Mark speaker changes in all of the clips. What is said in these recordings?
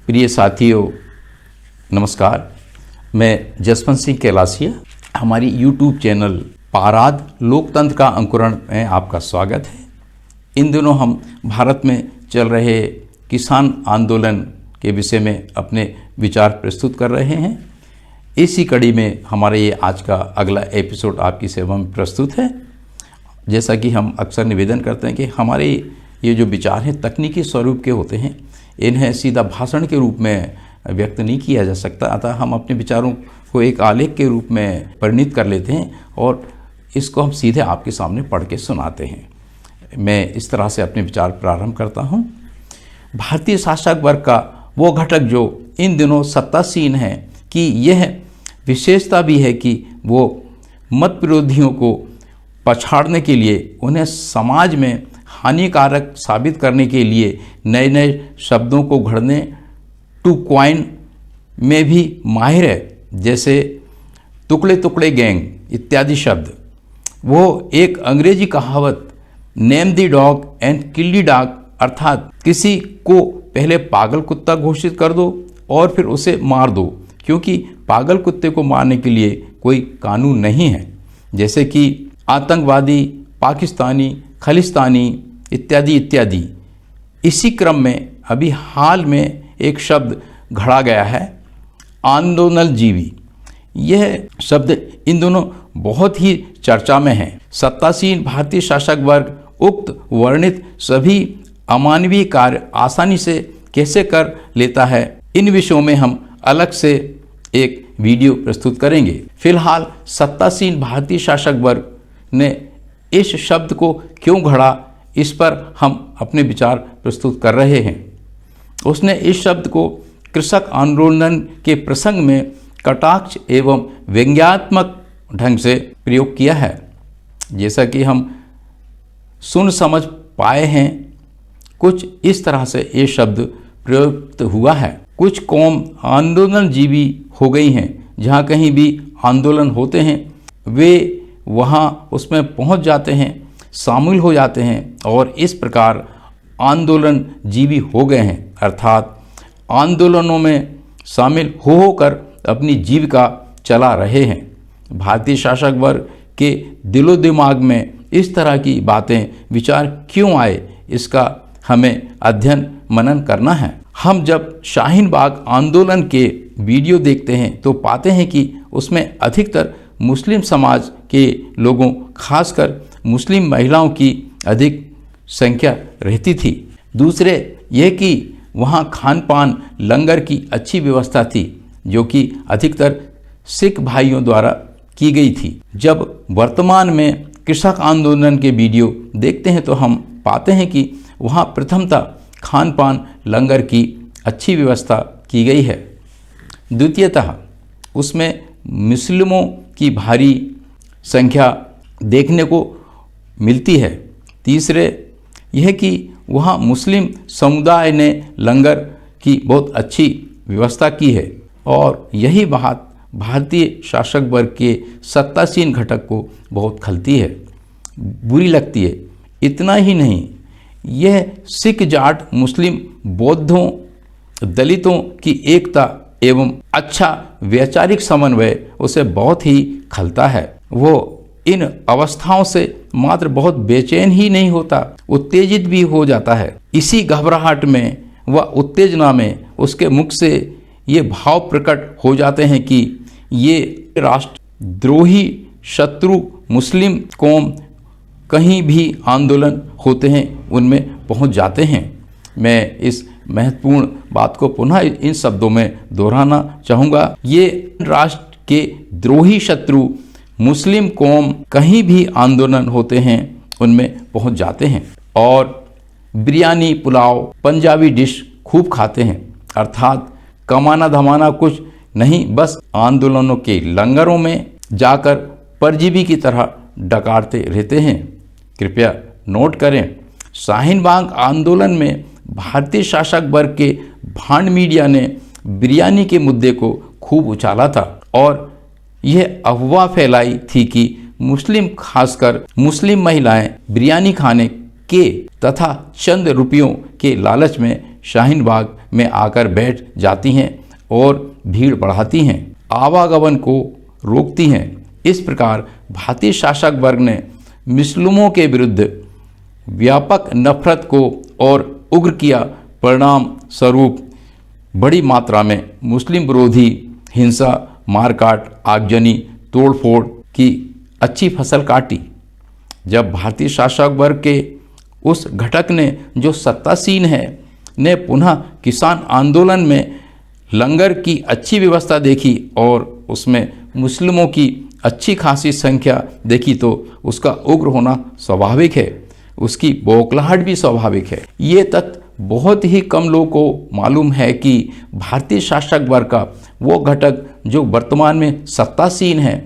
Speaker 1: प्रिय साथियों, नमस्कार। मैं जसवंत सिंह कैलासिया, हमारी YouTube चैनल पाराद लोकतंत्र का अंकुरण में आपका स्वागत है। इन दिनों हम भारत में चल रहे किसान आंदोलन के विषय में अपने विचार प्रस्तुत कर रहे हैं। इसी कड़ी में हमारा ये आज का अगला एपिसोड आपकी सेवा में प्रस्तुत है। जैसा कि हम अक्सर निवेदन करते हैं कि हमारे ये जो विचार हैं तकनीकी स्वरूप के होते हैं, इन्हें सीधा भाषण के रूप में व्यक्त नहीं किया जा सकता। अतः हम अपने विचारों को एक आलेख के रूप में परिणित कर लेते हैं और इसको हम सीधे आपके सामने पढ़ के सुनाते हैं। मैं इस तरह से अपने विचार प्रारंभ करता हूँ। भारतीय शासक वर्ग का वो घटक जो इन दिनों सत्तासीन है कि यह विशेषता भी है कि वो मत विरोधियों को पछाड़ने के लिए, उन्हें समाज में हानिकारक साबित करने के लिए नए नए शब्दों को घड़ने टू क्वाइन में भी माहिर है, जैसे टुकड़े टुकड़े गैंग इत्यादि शब्द। वो एक अंग्रेजी कहावत name the dog and kill the dog, अर्थात किसी को पहले पागल कुत्ता घोषित कर दो और फिर उसे मार दो, क्योंकि पागल कुत्ते को मारने के लिए कोई कानून नहीं है, जैसे कि आतंकवादी, पाकिस्तानी, खालिस्तानी इत्यादि इत्यादि। इसी क्रम में अभी हाल में एक शब्द घड़ा गया है, आंदोलनजीवी। यह शब्द इन दोनों बहुत ही चर्चा में है। सत्तासीन भारतीय शासक वर्ग उक्त वर्णित सभी अमानवीय कार्य आसानी से कैसे कर लेता है, इन विषयों में हम अलग से एक वीडियो प्रस्तुत करेंगे। फिलहाल सत्तासीन भारतीय शासक वर्ग ने इस शब्द को क्यों घड़ा, इस पर हम अपने विचार प्रस्तुत कर रहे हैं। उसने इस शब्द को कृषक आंदोलन के प्रसंग में कटाक्ष एवं व्यंग्यात्मक ढंग से प्रयोग किया है। जैसा कि हम सुन समझ पाए हैं, कुछ इस तरह से ये शब्द प्रयुक्त हुआ है। कुछ कौम आंदोलनजीवी हो गई हैं, जहाँ कहीं भी आंदोलन होते हैं वे वहाँ उसमें पहुँच जाते हैं, शामिल हो जाते हैं और इस प्रकार आंदोलनजीवी हो गए हैं, अर्थात आंदोलनों में शामिल होकर अपनी जीविका चला रहे हैं। भारतीय शासक वर्ग के दिलो दिमाग में इस तरह की बातें विचार क्यों आए, इसका हमें अध्ययन मनन करना है। हम जब शाहीन बाग आंदोलन के वीडियो देखते हैं तो पाते हैं कि उसमें अधिकतर मुस्लिम समाज के लोगों, खासकर मुस्लिम महिलाओं की अधिक संख्या रहती थी। दूसरे यह कि वहाँ खान पान लंगर की अच्छी व्यवस्था थी, जो कि अधिकतर सिख भाइयों द्वारा की गई थी। जब वर्तमान में कृषक आंदोलन के वीडियो देखते हैं तो हम पाते हैं कि वहाँ प्रथमतः खान पान लंगर की अच्छी व्यवस्था की गई है। द्वितीयतः उसमें मुस्लिमों की भारी संख्या देखने को मिलती है। तीसरे यह कि वहाँ मुस्लिम समुदाय ने लंगर की बहुत अच्छी व्यवस्था की है और यही बात भारतीय शासक वर्ग के सत्तासीन घटक को बहुत खलती है, बुरी लगती है। इतना ही नहीं, यह सिख, जाट, मुस्लिम, बौद्धों, दलितों की एकता एवं अच्छा वैचारिक समन्वय उसे बहुत ही खलता है। वो इन अवस्थाओं से मात्र बहुत बेचैन ही नहीं होता, उत्तेजित भी हो जाता है। इसी घबराहट में व उत्तेजना में उसके मुख से ये भाव प्रकट हो जाते हैं कि ये राष्ट्रद्रोही शत्रु मुस्लिम कौम कहीं भी आंदोलन होते हैं उनमें पहुंच जाते हैं। मैं इस महत्वपूर्ण बात को पुनः इन शब्दों में दोहराना चाहूँगा। ये राष्ट्र के द्रोही शत्रु मुस्लिम कौम कहीं भी आंदोलन होते हैं उनमें पहुंच जाते हैं और बिरयानी, पुलाव, पंजाबी डिश खूब खाते हैं, अर्थात कमाना धमाना कुछ नहीं, बस आंदोलनों के लंगरों में जाकर परजीवी की तरह डकारते रहते हैं। कृपया नोट करें, शाहीन बाग आंदोलन में भारतीय शासक वर्ग के भांड मीडिया ने बिरयानी के मुद्दे को खूब उछाला था और यह अफवाह फैलाई थी कि मुस्लिम, खासकर मुस्लिम महिलाएं बिरयानी खाने के तथा चंद रुपयों के लालच में शाहीन बाग में आकर बैठ जाती हैं और भीड़ बढ़ाती हैं, आवागमन को रोकती हैं। इस प्रकार भारतीय शासक वर्ग ने मुस्लिमों के विरुद्ध व्यापक नफरत को और उग्र किया। परिणाम स्वरूप बड़ी मात्रा में मुस्लिम विरोधी हिंसा, मारकाट, आगजनी, तोड़फोड़ की अच्छी फसल काटी। जब भारतीय शासक वर्ग के उस घटक ने जो सत्तासीन है ने पुनः किसान आंदोलन में लंगर की अच्छी व्यवस्था देखी और उसमें मुस्लिमों की अच्छी खासी संख्या देखी तो उसका उग्र होना स्वाभाविक है, उसकी बौखलाहट भी स्वाभाविक है। ये तथ्य बहुत ही कम लोगों को मालूम है कि भारतीय शासक वर्ग का वो घटक जो वर्तमान में सत्तासीन है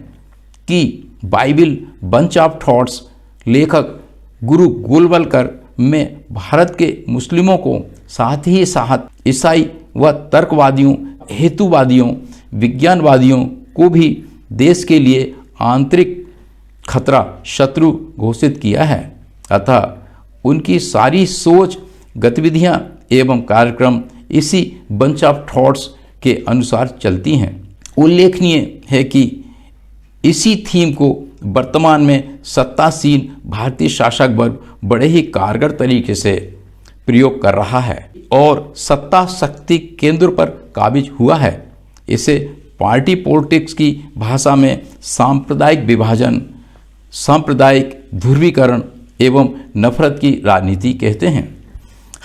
Speaker 1: कि बाइबिल बंच ऑफ थॉट्स लेखक गुरु गोलवलकर में भारत के मुस्लिमों को साथ ही साथ ईसाई व तर्कवादियों, हेतुवादियों, विज्ञानवादियों को भी देश के लिए आंतरिक खतरा, शत्रु घोषित किया है। अतः उनकी सारी सोच, गतिविधियां एवं कार्यक्रम इसी बंच ऑफ थॉट्स के अनुसार चलती हैं। उल्लेखनीय है कि इसी थीम को वर्तमान में सत्तासीन भारतीय शासक वर्ग बड़े ही कारगर तरीके से प्रयोग कर रहा है और सत्ता शक्ति केंद्र पर काबिज हुआ है। इसे पार्टी पॉलिटिक्स की भाषा में सांप्रदायिक विभाजन, सांप्रदायिक ध्रुवीकरण एवं नफरत की राजनीति कहते हैं।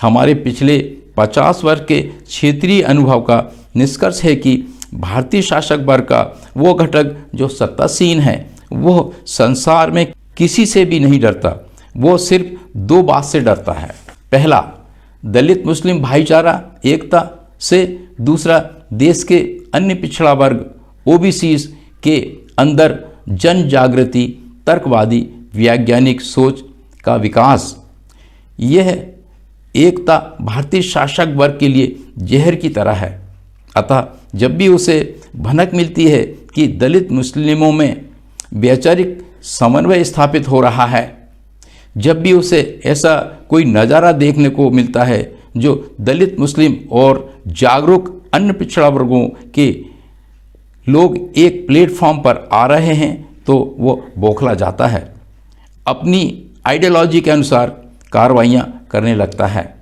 Speaker 1: हमारे पिछले 50 वर्ष के क्षेत्रीय अनुभव का निष्कर्ष है कि भारतीय शासक वर्ग का वो घटक जो सत्तासीन है वो संसार में किसी से भी नहीं डरता। वो सिर्फ दो बात से डरता है। पहला, दलित मुस्लिम भाईचारा एकता से। दूसरा, देश के अन्य पिछड़ा वर्ग ओबीसीज के अंदर जन जागृति, तर्कवादी वैज्ञानिक सोच का विकास। यह एकता भारतीय शासक वर्ग के लिए जहर की तरह है। अतः जब भी उसे भनक मिलती है कि दलित मुस्लिमों में वैचारिक समन्वय स्थापित हो रहा है, जब भी उसे ऐसा कोई नज़ारा देखने को मिलता है जो दलित, मुस्लिम और जागरूक अन्य पिछड़ा वर्गों के लोग एक प्लेटफॉर्म पर आ रहे हैं, तो वो बौखला जाता है, अपनी आइडियोलॉजी के अनुसार कार्रवाइयाँ करने लगता है।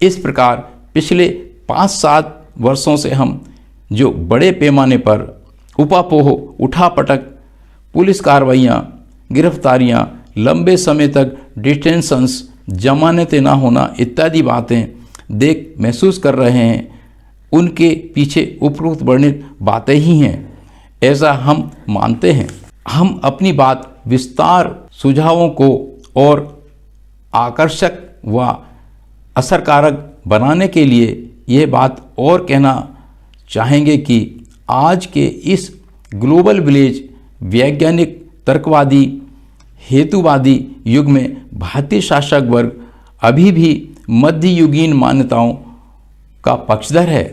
Speaker 1: इस प्रकार पिछले 5-7 वर्षों से हम जो बड़े पैमाने पर उपापोह, उठापटक, पुलिस कार्रवाइयाँ, गिरफ्तारियाँ, लंबे समय तक डिटेंशंस, जमानतें ना होना इत्यादि बातें देख महसूस कर रहे हैं, उनके पीछे उपरोक्त वर्णित बातें ही हैं, ऐसा हम मानते हैं। हम अपनी बात विस्तार, सुझावों को और आकर्षक व असरकारक बनाने के लिए यह बात और कहना चाहेंगे कि आज के इस ग्लोबल विलेज, वैज्ञानिक, तर्कवादी, हेतुवादी युग में भारतीय शासक वर्ग अभी भी मध्ययुगीन मान्यताओं का पक्षधर है।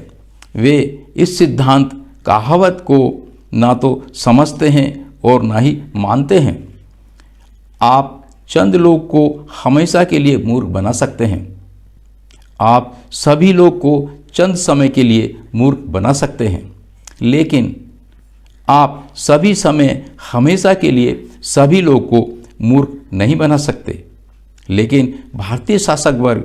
Speaker 1: वे इस सिद्धांत कहावत को ना तो समझते हैं और ना ही मानते हैं। आप चंद लोग को हमेशा के लिए मूर्ख बना सकते हैं। आप सभी लोग को चंद समय के लिए मूर्ख बना सकते हैं, लेकिन आप सभी समय हमेशा के लिए सभी लोग को मूर्ख नहीं बना सकते। लेकिन भारतीय शासक वर्ग,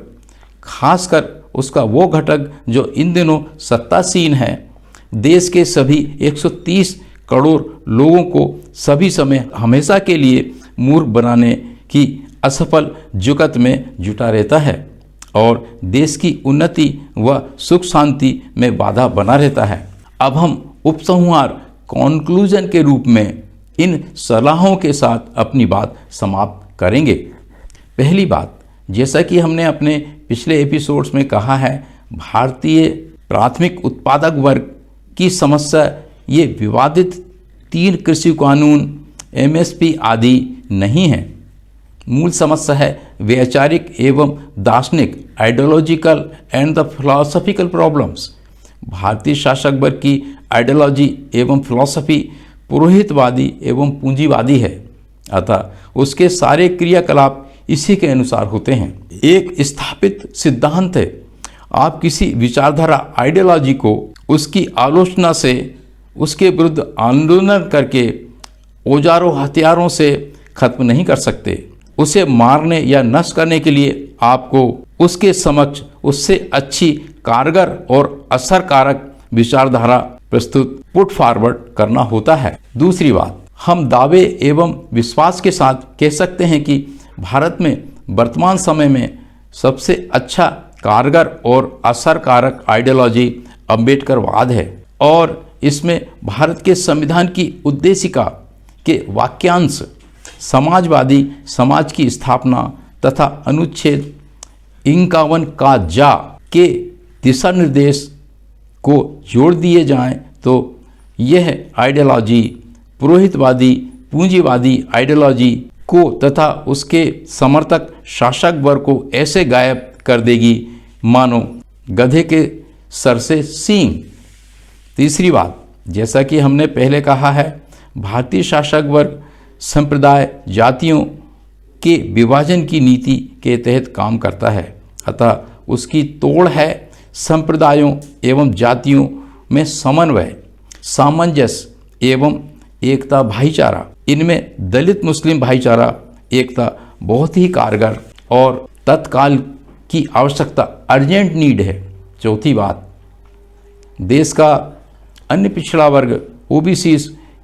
Speaker 1: खासकर उसका वो घटक जो इन दिनों सत्तासीन है, देश के सभी 130 करोड़ लोगों को सभी समय हमेशा के लिए मूर्ख बनाने की असफल जुगत में जुटा रहता है और देश की उन्नति व सुख शांति में बाधा बना रहता है। अब हम उपसंहार, कॉन्क्लूजन के रूप में इन सलाहों के साथ अपनी बात समाप्त करेंगे। पहली बात, जैसा कि हमने अपने पिछले एपिसोड्स में कहा है, भारतीय प्राथमिक उत्पादक वर्ग की समस्या ये विवादित 3 कृषि कानून, एमएसपी आदि नहीं है। मूल समस्या है वैचारिक एवं दार्शनिक, ideological and the philosophical problems. भारतीय शासक वर्ग की आइडियोलॉजी एवं फिलॉसफी पुरोहितवादी एवं पूंजीवादी है, अतः उसके सारे क्रियाकलाप इसी के अनुसार होते हैं। एक स्थापित सिद्धांत है, आप किसी विचारधारा आइडियोलॉजी को उसकी आलोचना से, उसके विरुद्ध आंदोलन करके औजारों हथियारों से खत्म नहीं कर सकते। उसे मारने या नष्ट करने के लिए आपको उसके समक्ष उससे अच्छी, कारगर और असरकारक विचारधारा प्रस्तुत पुट फॉरवर्ड करना होता है। दूसरी बात, हम दावे एवं विश्वास के साथ कह सकते हैं कि भारत में वर्तमान समय में सबसे अच्छा, कारगर और असरकारक आइडियोलॉजी अम्बेडकरवाद है और इसमें भारत के संविधान की उद्देशिका के वाक्यांश समाजवादी समाज की स्थापना तथा अनुच्छेद 51 का जा के दिशा निर्देश को जोड़ दिए जाएं तो यह आइडियोलॉजी पुरोहितवादी पूंजीवादी आइडियोलॉजी को तथा उसके समर्थक शासक वर्ग को ऐसे गायब कर देगी मानो गधे के सर से सींग। तीसरी बात, जैसा कि हमने पहले कहा है, भारतीय शासक वर्ग संप्रदाय जातियों के विभाजन की नीति के तहत काम करता है, अतः उसकी तोड़ है संप्रदायों एवं जातियों में समन्वय, सामंजस्य एवं एकता, भाईचारा। इनमें दलित मुस्लिम भाईचारा एकता बहुत ही कारगर और तत्काल की आवश्यकता, अर्जेंट नीड है। चौथी बात, देश का अन्य पिछड़ा वर्ग ओबीसी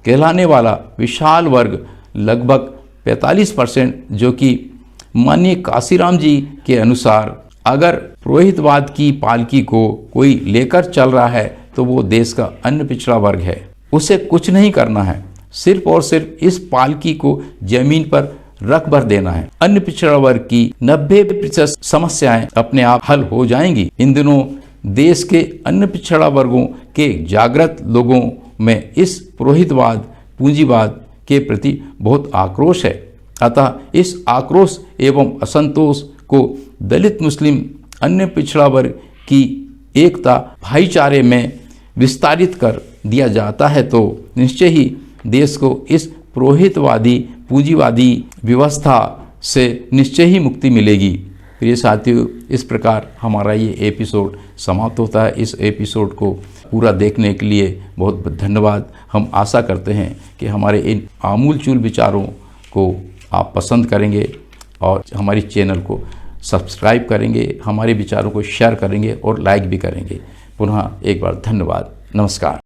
Speaker 1: कहलाने वाला विशाल वर्ग लगभग 45%, जो कि माननीय काशीराम जी के अनुसार अगर पुरोहितवाद की पालकी को कोई लेकर चल रहा है तो वो देश का अन्य पिछड़ा वर्ग है। उसे कुछ नहीं करना है, सिर्फ और सिर्फ इस पालकी को जमीन पर रख भर देना है। अन्य पिछड़ा वर्ग की 90% समस्याएं अपने आप हल हो जाएंगी। इन दिनों देश के अन्य पिछड़ा वर्गों के जागृत लोगों में इस पुरोहितवाद पूंजीवाद के प्रति बहुत आक्रोश है, अतः इस आक्रोश एवं असंतोष को दलित मुस्लिम अन्य पिछड़ा वर्ग की एकता भाईचारे में विस्तारित कर दिया जाता है तो निश्चय ही देश को इस पुरोहितवादी पूंजीवादी व्यवस्था से निश्चय ही मुक्ति मिलेगी। प्रिय साथियों, इस प्रकार हमारा ये एपिसोड समाप्त होता है। इस एपिसोड को पूरा देखने के लिए बहुत बहुत धन्यवाद। हम आशा करते हैं कि हमारे इन आमूल-चूल विचारों को आप पसंद करेंगे और हमारी चैनल को सब्सक्राइब करेंगे, हमारे विचारों को शेयर करेंगे और लाइक भी करेंगे। पुनः एक बार धन्यवाद। नमस्कार।